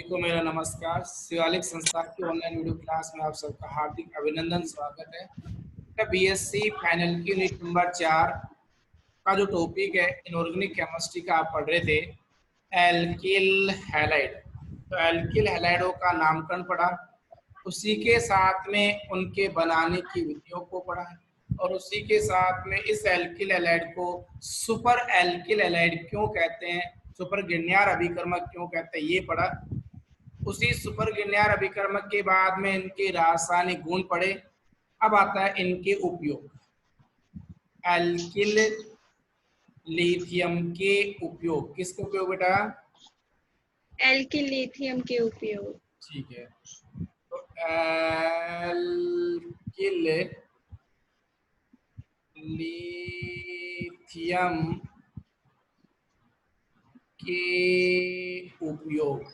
को मेरा नमस्कार। शिवालिक संस्थान की ऑनलाइन वीडियो क्लास में आप सबका हार्दिक अभिनंदन, स्वागत है। बीएससी फाइनल की यूनिट नंबर 4 का जो टॉपिक है इनऑर्गेनिक केमिस्ट्री का आप पढ़ रहे थे, एल्किल हैलाइड। तो एल्किल हैलाइडों का नामकरण पढ़ा, उसी के साथ में उनके बनाने की विधियों को पढ़ा और उसी के साथ में इस एल्किल हैलाइड को सुपर एल्किल हैलाइड क्यों कहते हैं, सुपर गिरण्यार अभिकर्मक क्यों कहते हैं, ये पढ़ा। उसी सुपर गिरण्यार अभिकर्मक के बाद में इनके रासायनिक गुण पढ़े। अब आता है इनके उपयोग। एल्किल लिथियम के उपयोग, किसके उपयोग बेटा? एल्किल लिथियम के उपयोग। ठीक है, तो एल्किल लिथियम के उपयोग।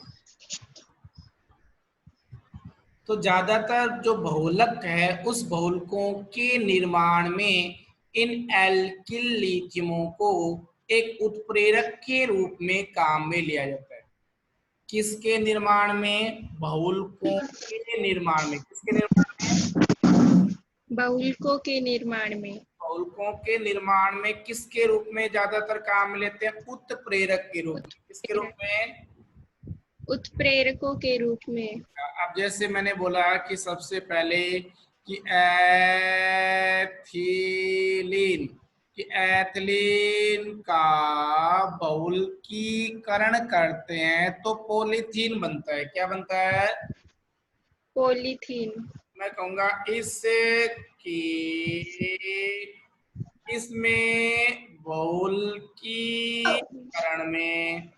तो ज्यादातर जो बहुलक है उस बहुलकों के निर्माण में इन एल्किल लिथियमों को एक उत्प्रेरक के रूप में काम में लिया जाता है। किसके निर्माण में? बहुलकों के निर्माण में। किसके निर्माण में? बहुलकों के निर्माण में। बहुलकों के निर्माण में किसके रूप में ज्यादातर काम लेते हैं? उत्प्रेरक के रूप में। किसके रूप में? उत्प्रेरकों के रूप में। अब जैसे मैंने बोला कि सबसे पहले कि एथिलीन, कि एथिलीन का बहुलकीकरण करते हैं तो पॉलीथीन बनता है। क्या बनता है? पॉलीथीन। मैं कहूंगा इसमें बहुलकीकरण में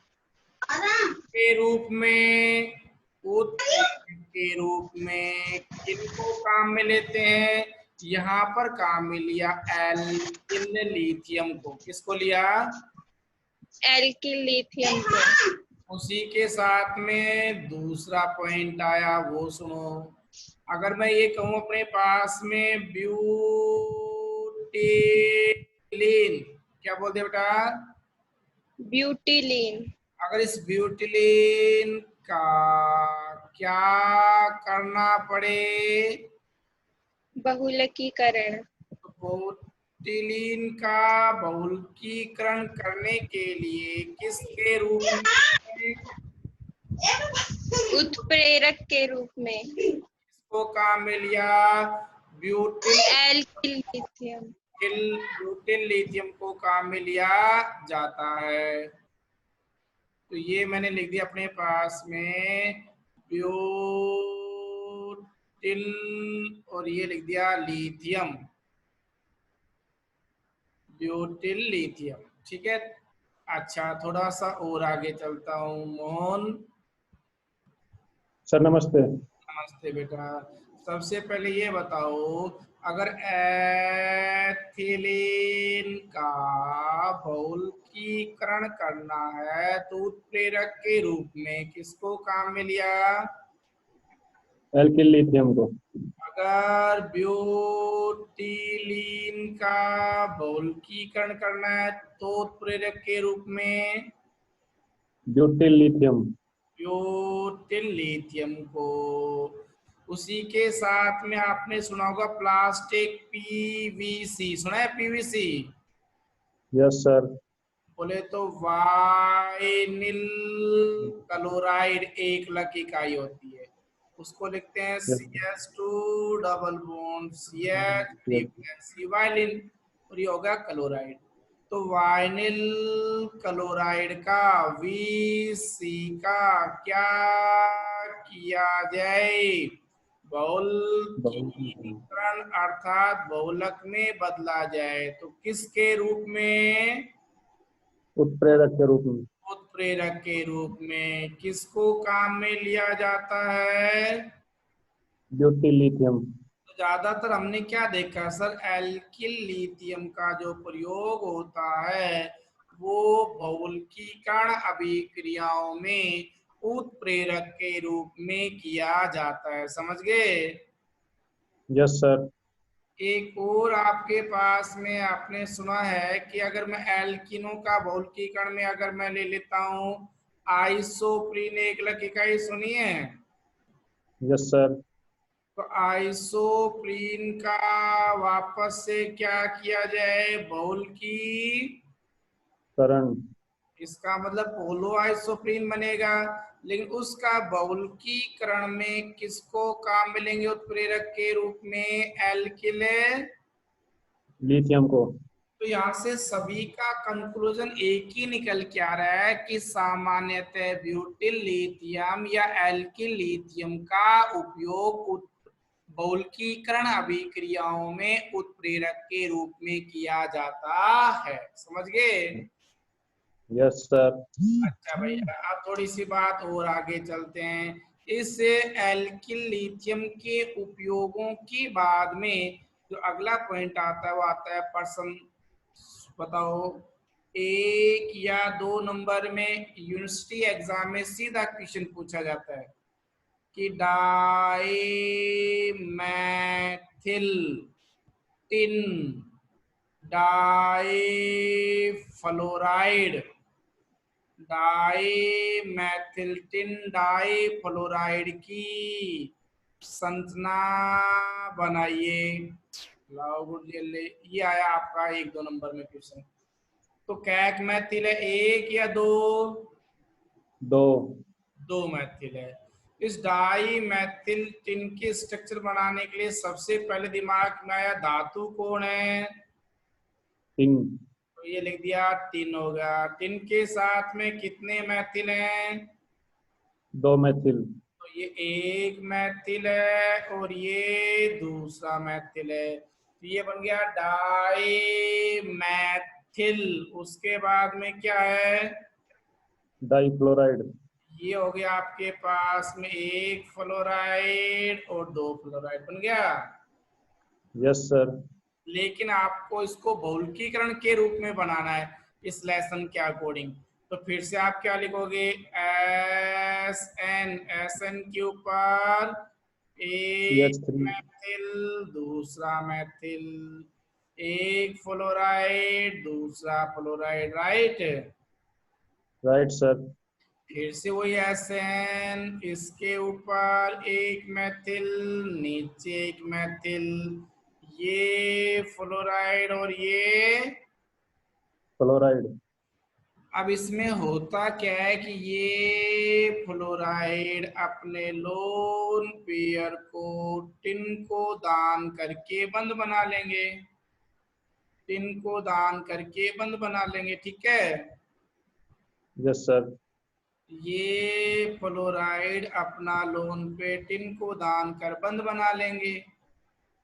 के रूप में, उत्प्रेरक के रूप में किनको काम में लेते हैं? यहाँ पर काम में लिया एल्किल लिथियम को। किसको लिया? एल्किल लिथियम को। उसी के साथ में दूसरा पॉइंट आया, वो सुनो। अगर मैं ये कहूँ अपने पास में ब्यूटिलीन, क्या बोलते बेटा? ब्यूटिलीन। अगर इस ब्यूटिलीन का क्या करना पड़े? बहुलकीकरण। तो ब्यूटिलीन का बहुलकीकरण करने के लिए किसके रूप में? उत्प्रेरक के रूप में। इसको काम में लिया butyl alkyl lithium. Butyl lithium को काम में लिया जाता है। तो ये मैंने लिख दिया अपने पास में ब्यूटिल और ये लिख दिया लिथियम, ब्यूटिल लिथियम। ठीक है, अच्छा थोड़ा सा और आगे चलता हूँ। मोहन सर नमस्ते। नमस्ते बेटा। सबसे पहले ये बताओ, अगर एथिलीन का बहुलकीकरण करना है तो उत्प्रेरक के रूप में किसको काम में लिया? एल्किल लिथियम को। अगर ब्यूटिलीन का बहुलकीकरण करना है तो उत्प्रेरक के रूप में ब्यूटिल लिथियम। ब्यूटिल लिथियम को। उसी के साथ में आपने सुना होगा प्लास्टिक पीवीसी, सुना है पीवीसी? Yes sir. बोले तो वाइनिल क्लोराइड एक लक इकाई होती है, उसको लिखते हैं CH2 double bond CH3 violin, और ये होगा क्लोराइड। तो वाइनिल क्लोराइड का VC का क्या किया जाए? बहुलकीकरण अर्थात बहुलक में बदला जाए। तो किसके रूप में? उत्प्रेरक के रूप में। उत्प्रेरक के रूप में। किसको काम में लिया जाता है? Butyl lithium. तो ज्यादातर हमने क्या देखा सर, एल्किल लिथियम का जो प्रयोग होता है वो बहुलकीकरण अभिक्रियाओं में उत्प्रेरक के रूप में किया जाता है। समझ गए? Yes sir. एक और आपके पास में आपने सुना है कि अगर मैं एल्किनों का बहुलकीकरण में अगर मैं ले लेता हूँ आइसोप्रीन एक अलग इकाई सुनी है? Yes sir. तो आइसोप्रीन का वापस से क्या किया जाए? करण। इसका मतलब पोलो आइसोप्रीन बनेगा, लेकिन उसका बहुलकीकरण में किसको काम मिलेंगे उत्प्रेरक के रूप में? एल्किल। लिथियम को। तो यहाँ से सभी का कंक्लूजन एक ही निकल के आ रहा है कि सामान्यतः ब्यूटिल लिथियम या एल्किल लिथियम का उपयोग बहुलकीकरण अभिक्रियाओं में उत्प्रेरक के रूप में किया जाता है। समझ गए? Yes sir. अच्छा भैया, अब थोड़ी सी बात और आगे चलते हैं। इस एल्किल लिथियम के उपयोगों की बाद में जो अगला पॉइंट आता है वो आता है पर्सन। बताओ, 1 या 2 नंबर में यूनिवर्सिटी एग्जाम में सीधा क्वेश्चन पूछा जाता है कि डाईमेथिल टिन डाईफ्लोराइड डाईमेथिल्टिन डाईफ्लोराइड की संरचना बनाइए। लाओ गुड ये आया आपका 1-2 नंबर में क्वेश्चन। तो कैक मैथिल है 1 या 2? 2। 2 मैथिल है। इस डाई मैथिल टिन के स्ट्रक्चर बनाने के लिए सबसे पहले दिमाग में आया धातु कौन है? टिन। तो ये लिख दिया टिन हो गया। टिन के साथ में कितने मैथिल हैं? 2 मैथिल। तो ये 1 मैथिल है और ये दूसरा मैथिल है। तो ये बन गया डाई मैथिल। उसके बाद में क्या है? डाईफ्लोराइड। ये हो गया आपके पास में 1 फ्लोराइड और 2 फ्लोराइड बन गया। Yes sir. लेकिन आपको इसको बहुलकीकरण के रूप में बनाना है इस लेसन के अकॉर्डिंग। तो फिर से आप क्या लिखोगे? एस एन के ऊपर एक CH3। मैथिल, दूसरा मैथिल, 1 फ्लोराइड, दूसरा फ्लोराइड, राइट। Right sir. फिर से वही एसएन, इसके ऊपर 1 मैथिल, नीचे 1 मैथिल, ये फ्लोराइड और ये। फ्लोराइड। अब इसमें होता क्या है कि ये फ्लोराइड अपने लोन पेयर को टिन को दान करके बंद बना लेंगे। टिन को दान करके बंद बना लेंगे, ठीक है। Yes sir. ये फ्लोराइड अपना लोन पे टिन को दान कर बंद बना लेंगे।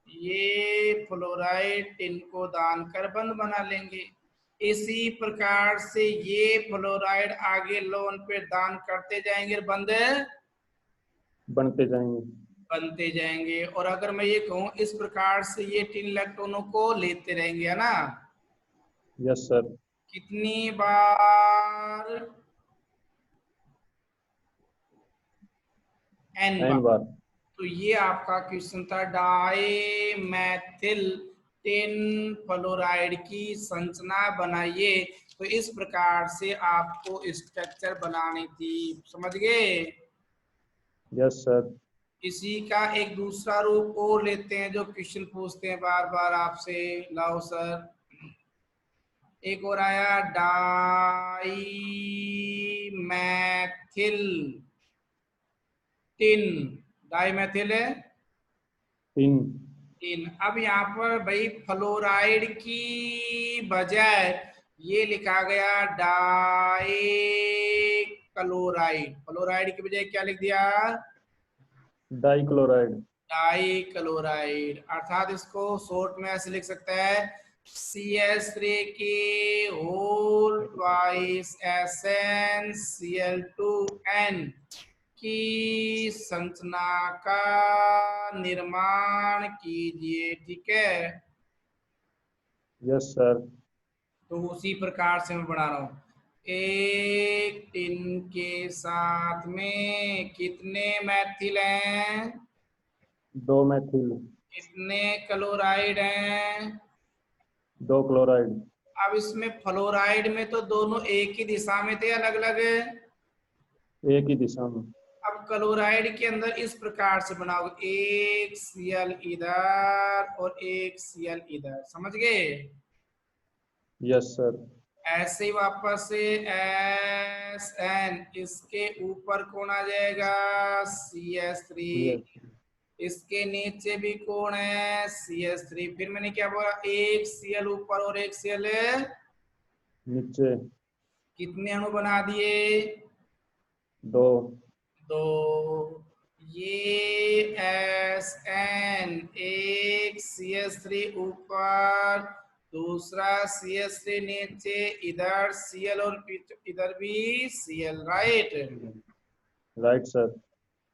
ये फ्लोराइड टिन को दान कर बंद बना लेंगे। इसी प्रकार से ये फ्लोराइड आगे लोन पे दान करते जाएंगे, बंद बनते जाएंगे। बनते जाएंगे। और अगर मैं ये कहूं इस प्रकार से ये टिन इलेक्ट्रॉनों को लेते रहेंगे, है ना। Yes sir. कितनी बार? n एन बार। बार। तो ये आपका क्वेश्चन था डाईमेथिल टिन फ्लोराइड की संरचना बनाइए। तो इस प्रकार से आपको स्ट्रक्चर बनानी थी, समझ गए। Yes sir. इसी का एक दूसरा रूप और लेते हैं जो क्वेश्चन पूछते हैं बार बार आपसे। लाओ सर, एक और आया डाईमेथिल टिन। डाईमेथिल है टिन। इन। अब यहाँ पर भाई फ्लोराइड की बजाय ये लिखा गया डाई क्लोराइड। फ्लोराइड की बजाय क्या लिख दिया? डाईक्लोराइड। Di chloride. अर्थात इसको शॉर्ट में ऐसे लिख सकता है CH3 की होल ट्वाइस SnCl2n की संरचना का निर्माण कीजिए, ठीक है। Yes sir. तो उसी प्रकार से मैं बना रहा हूं। एक टिन के साथ में कितने मैथिल हैं? 2 मैथिल। कितने क्लोराइड हैं? 2 क्लोराइड। अब इसमें फ्लोराइड में तो दोनों एक ही दिशा में थे, अलग अलग एक ही दिशा में। अब क्लोराइड के अंदर इस प्रकार से बनाओगे, एक Cl इधर और एक Cl इधर, समझ गए? Yes sir. ऐसे ही वापस से SN, इसके ऊपर कौन आ जाएगा? CH3। यस। इसके नीचे भी कौन है? CH3। फिर मैंने क्या बोला? एक Cl ऊपर और एक Cl नीचे। कितने अणु बना दिए? 2। दो। ये SN, एक CH3 ऊपर, दूसरा CH3 नीचे, इधर Cl और इधर भी Cl, राइट? Right sir.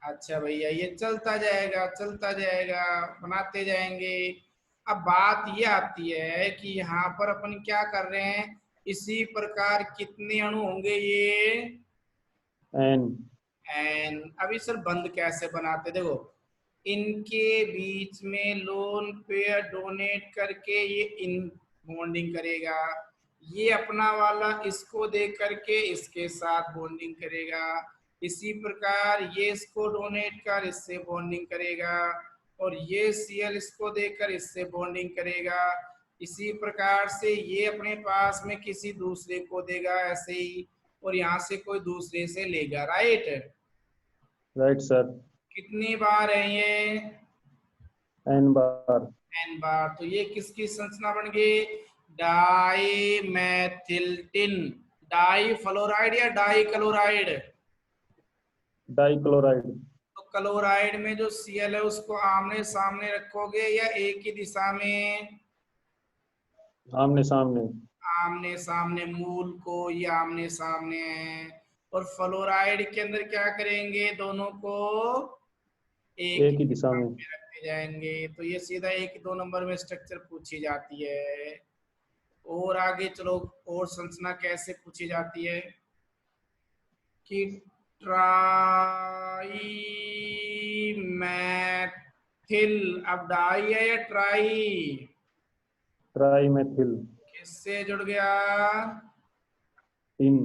अच्छा भैया, ये चलता जाएगा चलता जाएगा, बनाते जाएंगे। अब बात ये आती है कि यहाँ पर अपन क्या कर रहे हैं, इसी प्रकार कितने अणु होंगे ये? एन। एन। अभी सर बंद कैसे बनाते, देखो, इनके बीच में लोन पेयर डोनेट करके ये इन बॉन्डिंग करेगा, ये अपना वाला इसको दे करके इसके साथ बॉन्डिंग करेगा, इसी प्रकार ये इसको डोनेट कर इससे बॉन्डिंग करेगा, और ये Cl इसको देकर इससे बॉन्डिंग करेगा, इसी प्रकार से ये अपने पास में किसी दूसरे को देगा ऐसे ही, और यहाँ से कोई दूसरे से लेगा, राइट? Right sir. कितनी बार है ये? एन बार। एन बार। तो ये किसकी संरचना बन गई? डाई मैथिल्टिन। डाई फ्लोराइड या डाई क्लोराइड? डाइक्लोराइड। तो क्लोराइड में जो Cl है उसको आमने सामने रखोगे या एक ही दिशा में? आमने सामने। आमने सामने, मूल को ये आमने सामने है। और फ्लोराइड के अंदर क्या करेंगे, दोनों को एक एक ही दिशा में। रखते जाएंगे। तो ये सीधा 1-2 नंबर में स्ट्रक्चर पूछी जाती है। और आगे चलो, और संरचना कैसे पूछी जाती है कि ट्राई मैथिल, अब डाई है या ट्राई? ट्राई मैथिल। किससे जुड़ गया? टिन।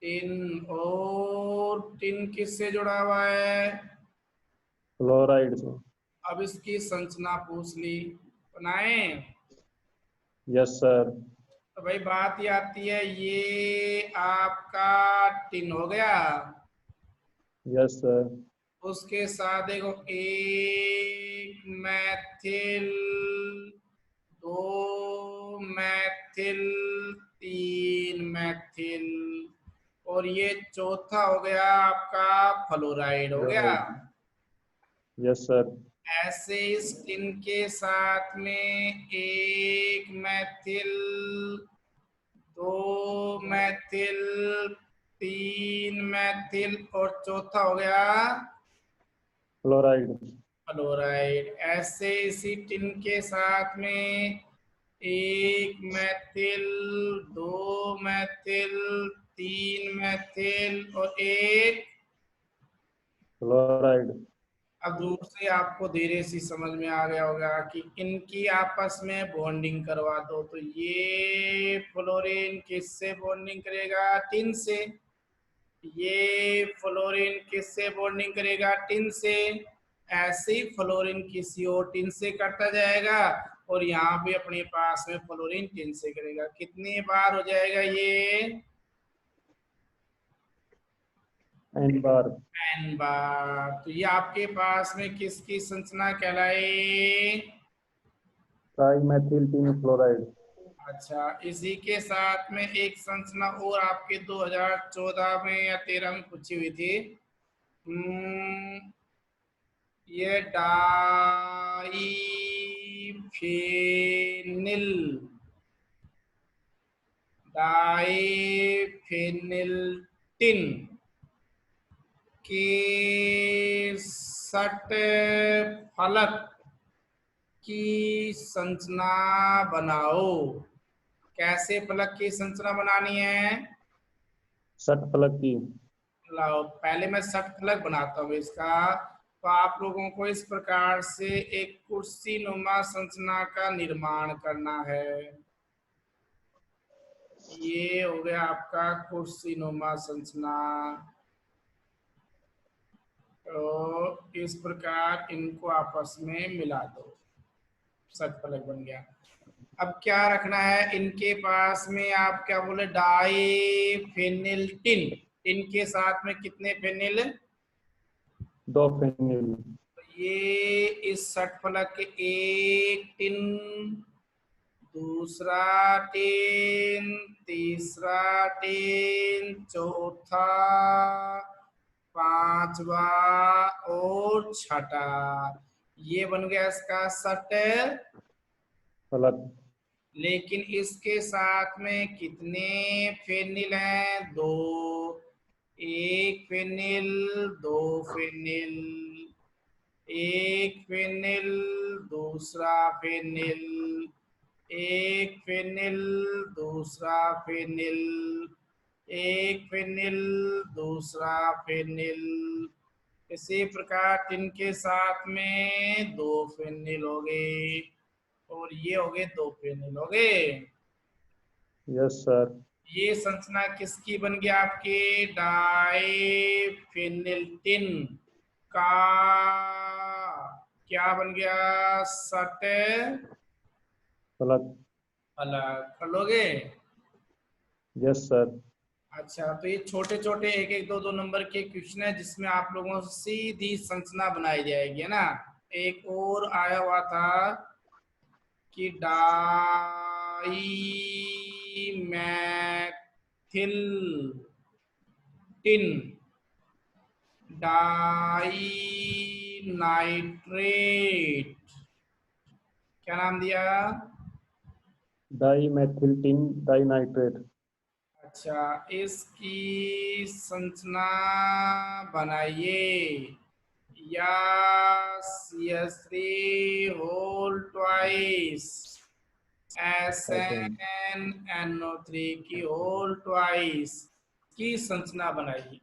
टिन। और टिन किससे जुड़ा हुआ है? क्लोराइड से। अब इसकी संरचना पूछ ली, बनाए? Yes sir. तो भाई बात ये आती है, ये आपका टिन हो गया, यस सर। उसके साथ देखो, एक मैथिल, दो मैथिल, तीन मैथिल, और ये चौथा हो गया आपका फ्लोराइड हो गया। Yes sir. ऐसे इस टिन के साथ में एक मैथिल, दो मैथिल, तीन मैथिल, और चौथा हो गया क्लोराइड। फ्लोराइड। ऐसे इसी टिन के साथ में एक मैथिल, दो मैथिल, तीन मैथिल, और एक। क्लोराइड। अब दूर से आपको धीरे सी समझ में आ गया होगा कि इनकी आपस में बॉन्डिंग करवा दो। तो ये फ्लोरीन किससे बॉन्डिंग करेगा? टिन से। ये फ्लोरीन किससे बॉन्डिंग करेगा? टिन से। ऐसे ही फ्लोरीन किसी और टिन से करता जाएगा, और यहाँ भी अपने पास में फ्लोरीन टिन से करेगा। कितनी बार हो जाएगा ये? एन बार। एन बार। तो ये आपके पास में किसकी संरचना कहलाई? Try methyl tin chloride. अच्छा, इसी के साथ में एक संरचना और आपके 2014 में या 13 में पूछी हुई थी। ये डाईफेनिल्टिन के सट फलक की संरचना बनाओ। कैसे फलक की संरचना बनानी है? सट फलक की। लाओ, पहले मैं सट फलक बनाता हूँ इसका। तो आप लोगों को इस प्रकार से एक कुर्सी नुमा संरचना का निर्माण करना है। ये हो गया आपका कुर्सी नुमा संरचना। तो इस प्रकार इनको आपस में मिला दो, सतफलक बन गया। अब क्या रखना है इनके पास में, आप क्या बोले, डाईफेनिल टिन। टिन के साथ में कितने फेनिल? 2 फेनिल। तो ये इस षटफलक के एक टिन, दूसरा टिन, तीसरा टिन, चौथा, पांचवा और छठा, ये बन गया इसका सट फलक। लेकिन इसके साथ में कितने फेनिल हैं? 2। एक फेनिल, 2 फेनिल, एक फेनिल, दूसरा फेनिल, एक फेनिल, दूसरा फेनिल, एक फेनिल, दूसरा फेनिल। इसी प्रकार टिन के साथ में 2 फेनिल हो गए और ये हो गए 2 फेनिल हो गए। Yes sir. ये संरचना किसकी बन गया? आपके डाईफेनिल टिन का क्या बन गया? सट फलक। अलग कर लोगे। Yes sir. अच्छा, तो ये छोटे छोटे 1-1, 2-2 नंबर के क्वेश्चन है जिसमें आप लोगों से सीधी संरचना बनाई जाएगी, है ना। एक और आया हुआ था कि डाईमेथिल टिन, डाईनाइट्रेट, क्या नाम दिया? Dimethyl tin dinitrate. अच्छा, इसकी संरचना बनाइए। या CH3 होल ट्वाइस SnNO3 की होल ट्वाइस की संरचना बनाइए।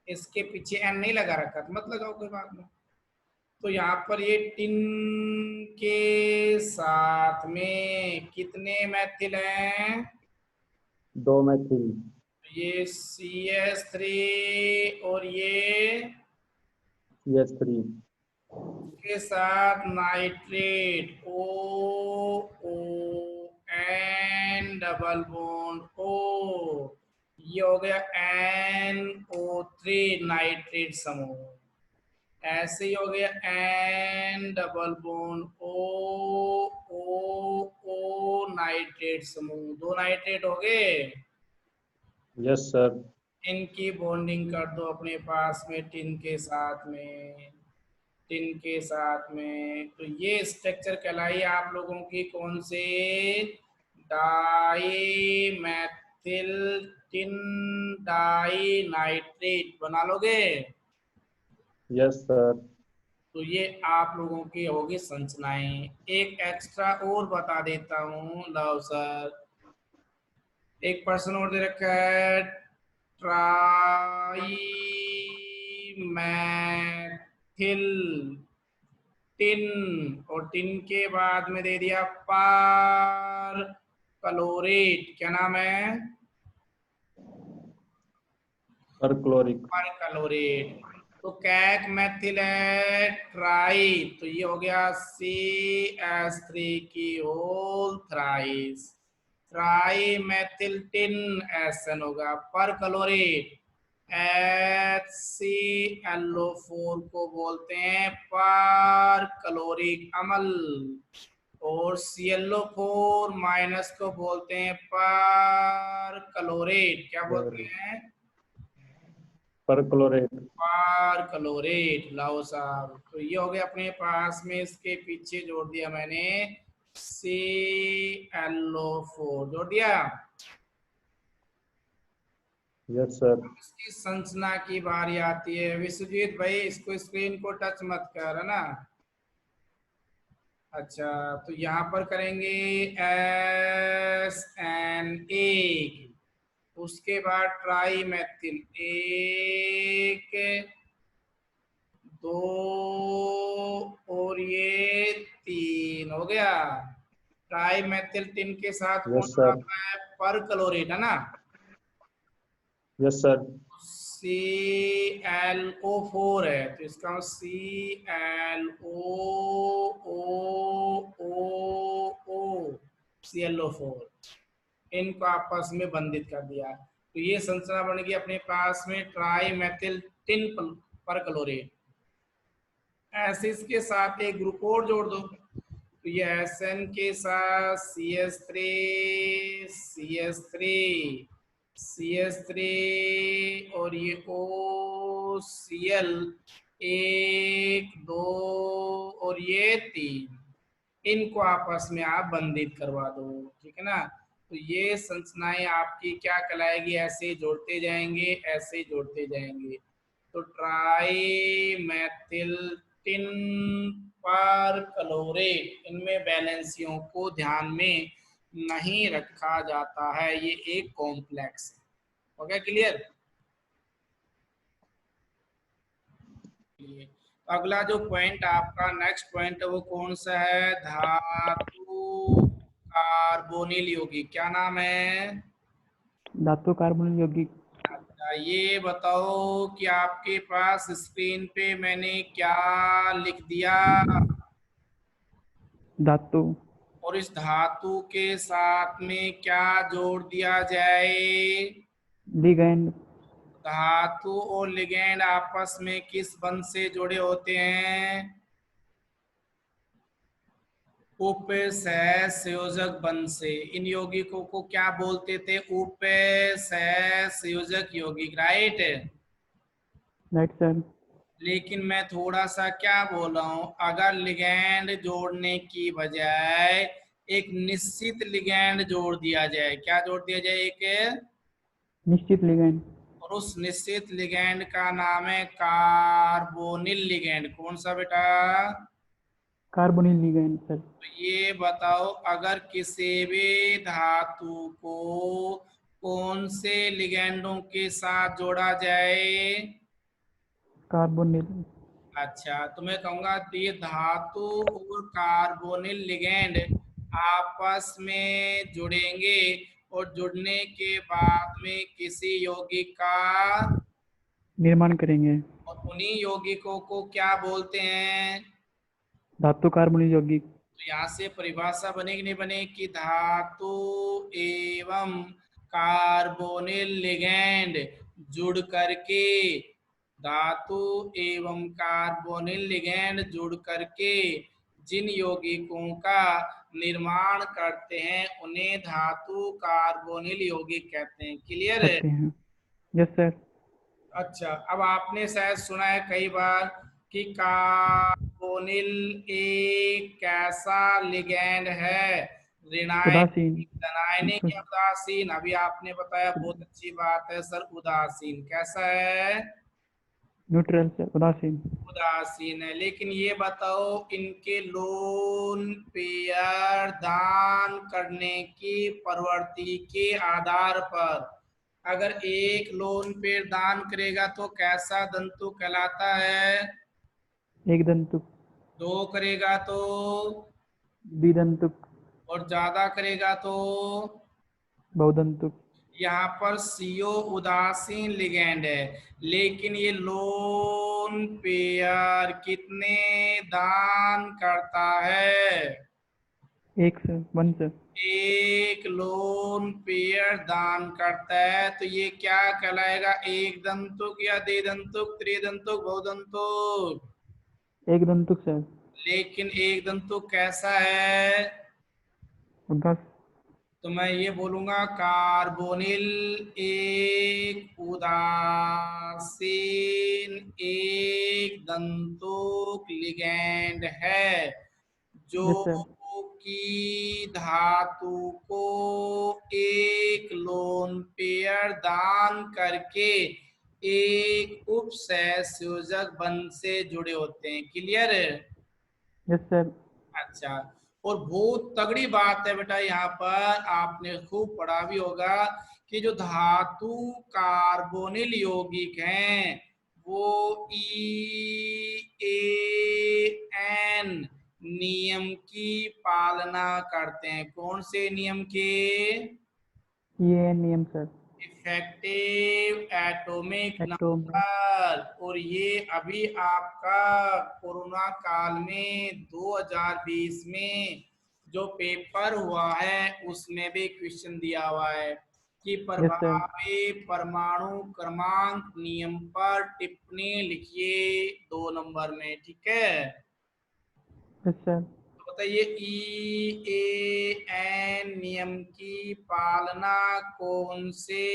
इसके पीछे एन नहीं लगा रखा तो मत लगाओ, कोई बात नहीं। तो यहाँ पर ये टिन के साथ में कितने मैथिल हैं? 2 मैथिल। ये CH3 और ये CH3। के साथ nitrate ON double bond O, ये हो गया NO3 नाइट्रेट समूह। ऐसे ही हो गया N double bond O nitrate समूह, 2 नाइट्रेट हो गए। Yes sir. इनकी बॉन्डिंग कर दो अपने पास में टिन के साथ में, टिन के साथ में। तो ये स्ट्रक्चर कहलाई आप लोगों की कौन से? डाईमेथिल टिन डाईनाइट्रेट बना लोगे। Yes sir. तो ये आप लोगों की होगी संरचनाएं। एक एक्स्ट्रा और बता देता हूँ, लव सर। एक पर्सन और दे रखा है, ट्राईमेथिल टिन, और टिन के बाद में दे दिया पार क्लोरेट, क्या नाम है? परक्लोरिक। पार क्लोरेट। तो कैक मैथिल है ट्राई, तो ये हो गया CH3 की whole thrice. Tri methyl tin SN होगा। पर क्लोरेट HClO4 को बोलते हैं पर क्लोरिक अम्ल, और ClO4 माइनस को बोलते हैं पर क्लोरेट, क्या बोलते हैं? परक्लोरेट। पर क्लोरेट। लाओ साहब, तो ये हो गया अपने पास में, इसके पीछे जोड़ दिया मैंने ClO4 जोड़ दिया। Yes sir. इसकी संरचना की बारी आती है। विश्वजीत भाई इसको स्क्रीन को टच मत कर, है ना। अच्छा, तो यहाँ पर करेंगे SNA, उसके बाद ट्राई मैथिल 1 2 और ये 3 हो गया। ट्राई मैथिल टिन के साथ कौन यस सर। आता है? पर क्लोरेट, है ना। Yes sir. ClO4 है, तो इसका ClO4 इनको आपस में बंधित कर दिया, तो ये संरचना बन गई अपने पास में try methyl tin perchlorate. Acid के साथ एक ग्रुप और जोड़ दो, तो ये SN के साथ CH3 और ये OCl 1 2 और ये 3, इनको आपस में आप बंधित करवा दो, ठीक है ना। तो ये संरचनाएं आपकी क्या कहलाएगी, ऐसे जोड़ते जाएंगे, ऐसे जोड़ते जाएंगे। तो ट्राई मेथिल टिन परक्लोरेट, इनमें वैलेंसियों को ध्यान में नहीं रखा जाता है, ये एक कॉम्प्लेक्स है। हो गया क्लियर? अगला जो पॉइंट आपका नेक्स्ट पॉइंट है वो कौन सा है, धातु कार्बोनिल यौगिक। क्या नाम है? धातु कार्बोनिल यौगिक। अच्छा, ये बताओ कि आपके पास स्क्रीन पे मैंने क्या लिख दिया, धातु। और इस धातु के साथ में क्या जोड़ दिया जाए? लिगैंड। धातु और लिगैंड आपस में किस बंध से जुड़े होते हैं? उपसहसंयोजक बंध से। इन यौगिकों को क्या बोलते थे? उपसहसंयोजक यौगिक, राइट? Right sir. लेकिन मैं थोड़ा सा क्या बोल रहा हूँ, अगर लिगैंड जोड़ने की बजाय एक निश्चित लिगैंड जोड़ दिया जाए, क्या जोड़ दिया जाए? एक निश्चित लिगैंड। और उस निश्चित लिगैंड का नाम है कार्बोनिल लिगैंड। कौन सा बेटा? Carbonyl ligand sir. तो ये बताओ, अगर किसी भी धातु को कौन से लिगैंडों के साथ जोड़ा जाए? कार्बोनिल। अच्छा, तो मैं कहूंगा ये धातु और कार्बोनिल लिगैंड आपस में जुड़ेंगे और जुड़ने के बाद में किसी यौगिक का निर्माण करेंगे। और उन्हीं यौगिकों को क्या बोलते हैं? धातु कार्बोनिल यौगिक। तो यहाँ से परिभाषा बनेगी नहीं बनेगी? धातु एवं कार्बोनिल लिगैंड जुड़ करके, धातु एवं कार्बोनिल लिगैंड जुड़ करके जिन यौगिकों का निर्माण करते हैं उन्हें धातु कार्बोनिल यौगिक कहते हैं। क्लियर है? कहते हैं। Yes sir. अच्छा, अब आपने शायद सुना है कई बार कि कार्बोनिल एक कैसा लिगैंड है, उदासीन। ऋणायनिक या उदासीन? अभी आपने बताया, बहुत अच्छी बात है सर, उदासीन। कैसा है? न्यूट्रल सर, उदासीन। उदासीन है। लेकिन ये बताओ, इनके लोन पेयर दान करने की प्रवृत्ति के आधार पर, अगर एक लोन पेयर दान करेगा तो कैसा दंतु कहलाता है? एक दंतुक। दो करेगा तो? द्विदंतुक। और ज्यादा करेगा तो? बहुदंतुक। यहाँ पर CO उदासीन लिगैंड है, लेकिन ये लोन पेयर कितने दान करता है? एक सर, वन सर। एक लोन पेयर दान करता है, तो ये क्या कहलाएगा? एक दंतुक या द्विदंतुक, त्रिदंतुक, बहुदंतुक? एक दंतुक सर। लेकिन एक दंतुक कैसा है? उदास। तो मैं ये बोलूंगा, कार्बोनिल एक उदासीन एक दंतुक लिगैंड है, जो यस सर। कि धातु को एक लोन पेयर दान करके एक उपसहसंयोजक बंध से जुड़े होते हैं। क्लियर है? Yes sir. अच्छा, और बहुत तगड़ी बात है बेटा, यहाँ पर आपने खूब पढ़ा भी होगा कि जो धातु कार्बोनिल यौगिक हैं वो EAN नियम की पालना करते हैं। कौन से नियम के? ये नियम sir. If effective atomic atom number. और ये अभी आपका कोरोना काल में 2020 में जो पेपर हुआ है उसमें भी क्वेश्चन दिया हुआ है कि यस सर प्रभावी परमाणु क्रमांक नियम पर टिप्पणी लिखिए 2 नंबर में। ठीक है, यस सर तो बताइए EAN नियम की पालना कौन से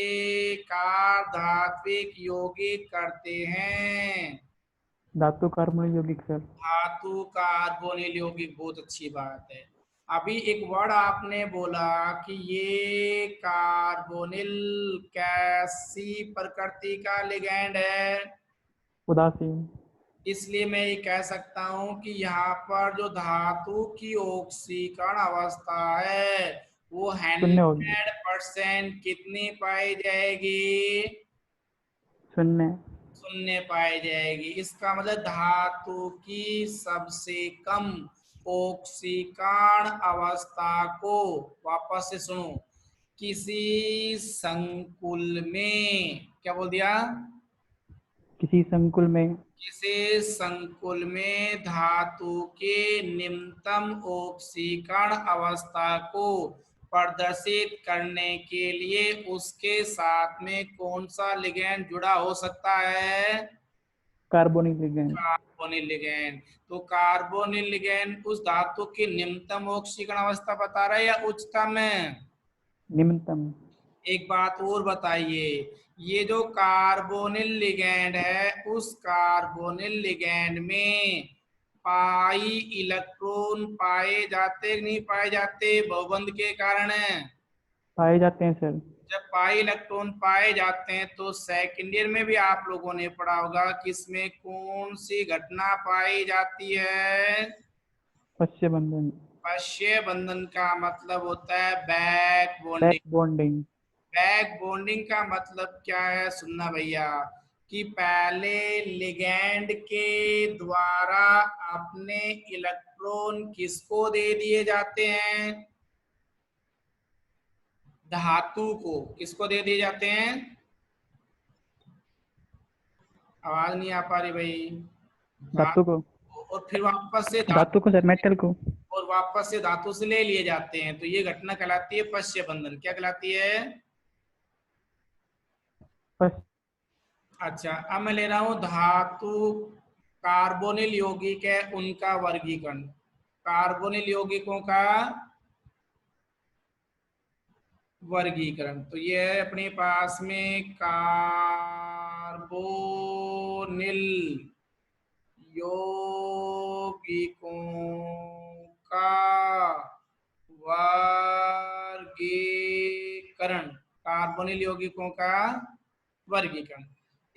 कार्बधात्विक यौगिक करते हैं? धातु कार्बनिक यौगिक सर धातु कार्बोनिल यौगिक। बहुत अच्छी बात है। अभी एक वर्ड आपने बोला कि ये कार्बोनिल कैसी प्रकृति का लिगैंड है, उदासीन इसलिए मैं ये कह सकता हूं कि यहाँ पर जो धातु की ऑक्सीकरण अवस्था है वो शून्य होगी 100% कितनी पाई जाएगी? शून्य 0 पाई जाएगी। इसका मतलब धातु की सबसे कम ऑक्सीकरण अवस्था को, वापस से सुनो, किसी संकुल में, क्या बोल दिया? किसी संकुल में किसी संकुल में धातु के निम्नतम ऑक्सीकरण अवस्था को प्रदर्शित करने के लिए उसके साथ में कौन सा लिगैंड जुड़ा हो सकता है? Carbonic ligand carbonyl ligand. तो कार्बोनिल लिगैंड उस धातु की निम्नतम ऑक्सीकरण अवस्था बता रहा है या उच्चतम है? निम्नतम एक बात और बताइए, ये जो कार्बोनिल लिगैंड है उस कार्बोनिल लिगैंड में पाई इलेक्ट्रॉन पाए जाते नहीं पाए जाते बहुबंध के कारण? पाए जाते हैं सर जब पाई इलेक्ट्रॉन पाए जाते हैं तो सेकंड ईयर में भी आप लोगों ने पढ़ा होगा कि इसमें कौन सी घटना पाई जाती है? पश्य बंधन पश्य बंधन का मतलब होता है back back bonding. Bonding back bonding का मतलब क्या है? सुनना भैया, कि पहले लिगैंड के द्वारा अपने इलेक्ट्रॉन किसको दे दिए जाते हैं? धातु को। किसको दे दिए जाते हैं? आवाज नहीं आ पा रही भाई। धातु को और फिर वापस से धातु को सर मेटल को और वापस से धातु से ले लिए जाते हैं, तो ये घटना कहलाती है पश्य बंधन। क्या कहलाती है? पश्य अच्छा, अब मैं ले रहा हूं धातु कार्बोनिल यौगिक है उनका वर्गीकरण। कार्बोनिल यौगिकों का वर्गीकरण, तो ये है अपने पास में कार्बोनिल यौगिकों का वर्गीकरण। कार्बोनिल यौगिकों का वर्गीकरण।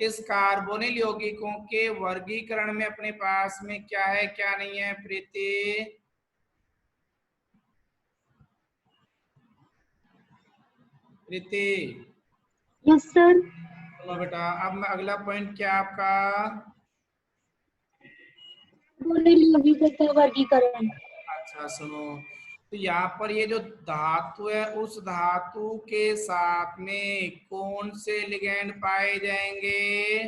इस कार्बोनिल यौगिकों के वर्गीकरण में अपने पास में क्या है क्या नहीं है प्रीति? प्रीति यस सर। चलो बेटा, अब मैं अगला पॉइंट क्या आपका? कार्बोनिल यौगिकों का वर्गीकरण। अच्छा सुनो, तो यहाँ पर ये जो धातु है उस धातु के साथ में कौन से लिगैंड पाए जाएंगे?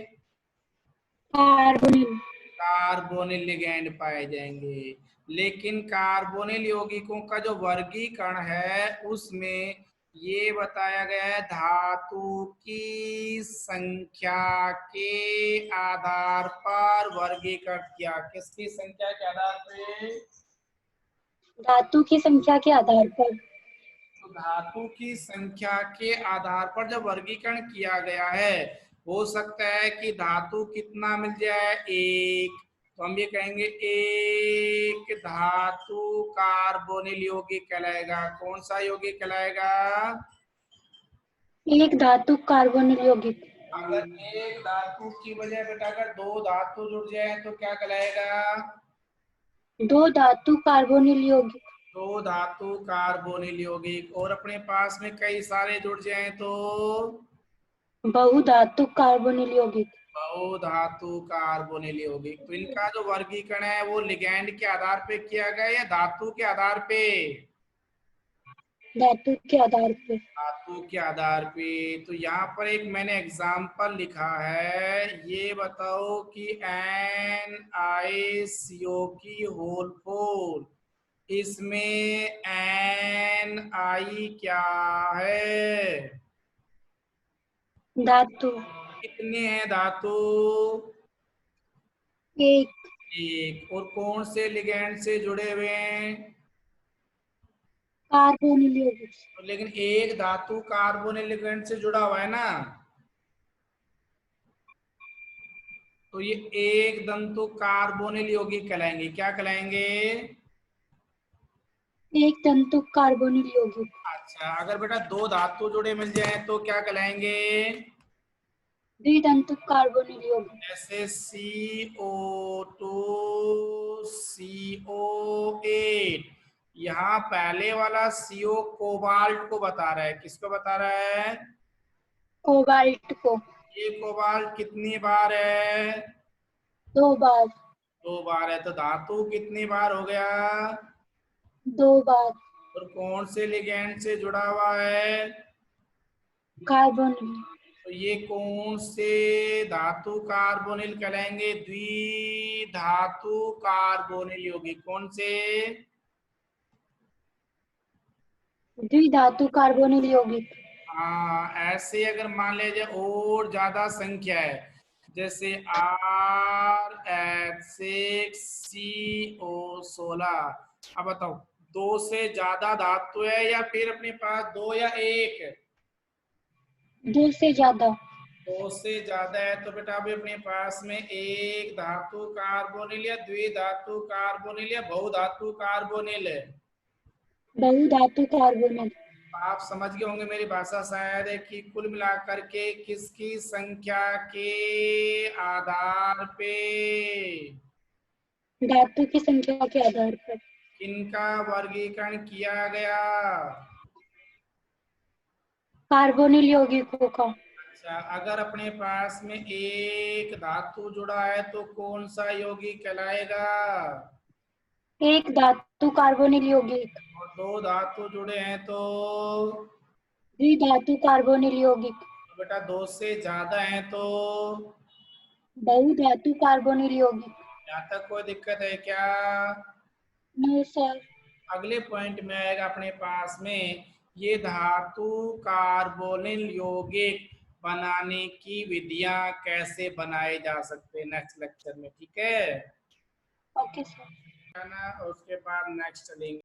कार्बोनिल कार्बोनिल लिगैंड पाए जाएंगे। लेकिन कार्बोनिल यौगिकों का जो वर्गीकरण है उसमें ये बताया गया है धातु की संख्या के आधार पर वर्गीकरण किया। किसकी संख्या के आधार पे? धातु की संख्या के आधार पर। तो धातु की संख्या के आधार पर जब वर्गीकरण किया गया है, हो सकता है कि धातु कितना मिल जाए? एक। तो हम ये कहेंगे एक धातु कार्बोनिल यौगिक कहलाएगा। कौन सा यौगिक कहलाएगा? एक धातु कार्बोनिल यौगिक। अगर एक धातु की बजाय बेटा अगर दो धातु जुड़ जाए तो क्या कहलाएगा? दो धातु कार्बोनिल यौगिक। दो धातु कार्बोनिल यौगिक। और अपने पास में कई सारे जुड़ जाए तो बहुधातु कार्बोनिल यौगिक। बहुधातु कार्बोनिल यौगिक। तो इनका जो वर्गीकरण है वो लिगैंड के आधार पे किया गया या धातु के आधार पे? धातु के आधार पर। धातु के आधार पे। तो यहाँ पर एक मैंने एग्जाम्पल लिखा है, ये बताओ कि NiCO की होल 4, इसमें Ni क्या है? धातु कितने हैं धातु? एक। एक। और कौन से लिगेंड से जुड़े हुए हैं? कार्बोनिल यौगिक। तो लेकिन एक धातु कार्बोनिल लिगेंड से जुड़ा हुआ है ना, तो ये एक दंतु कार्बोनिल यौगिक कहलाएंगे। क्या कहलाएंगे? एक तंतु कार्बोनिल यौगिक। अच्छा, अगर बेटा दो धातु जुड़े मिल जाए तो क्या कहलाएंगे? द्वितंतु कार्बोनिल यौगिक। जैसे CO2 CO8। यहाँ पहले वाला CO कोबाल्ट को बता रहा है। किसको बता रहा है? कोबाल्ट को। ये कोबाल्ट कितनी बार है? 2 बार। 2 बार है। तो धातु कितनी बार हो गया? 2 बार। और कौन से लिगेंड से जुड़ा हुआ है? कार्बोनिल। तो ये कौन से धातु कार्बोनिल कहलाएंगे? द्विधातु कार्बोनिल यौगिक। कौन से? द्विधातु कार्बोनिल यौगिक। हाँ, ऐसे अगर मान लीजिए और ज्यादा संख्या है, जैसे RH6CO16, अब बताओ 2 से ज्यादा धातु है या फिर अपने पास 2 या 1? 2 से ज्यादा। 2 से ज्यादा है। तो बेटा अभी अपने पास में एक धातु कार्बोनिल या द्विधातु कार्बोनिल या बहुधातु कार्बोनिल है। बहुधातु कार्बोनिल। आप समझ गए होंगे मेरी भाषा शायद है कि कुल मिलाकर के किसकी संख्या के आधार पे धातु की संख्या के आधार पर इनका वर्गीकरण किया गया? कार्बोनिल यौगिकों का। अच्छा, अगर अपने पास में एक धातु जुड़ा है तो कौन सा यौगिक कहलाएगा? एक धातु कार्बोनिल यौगिक। और 2 धातु जुड़े हैं तो? द्विधातु कार्बोनिल यौगिक। तो बेटा 2 से ज्यादा हैं तो? बहुधातु कार्बोनिल यौगिक। यहाँ तक कोई दिक्कत है क्या? No sir. अगले पॉइंट में आएगा अपने पास में, ये धातु कार्बोनिल यौगिक बनाने की विधियां कैसे बनाए जा सकते हैं नेक्स्ट लेक्चर में। ठीक है ओके सर। ना? उसके बाद नेक्स्ट चलेंगे।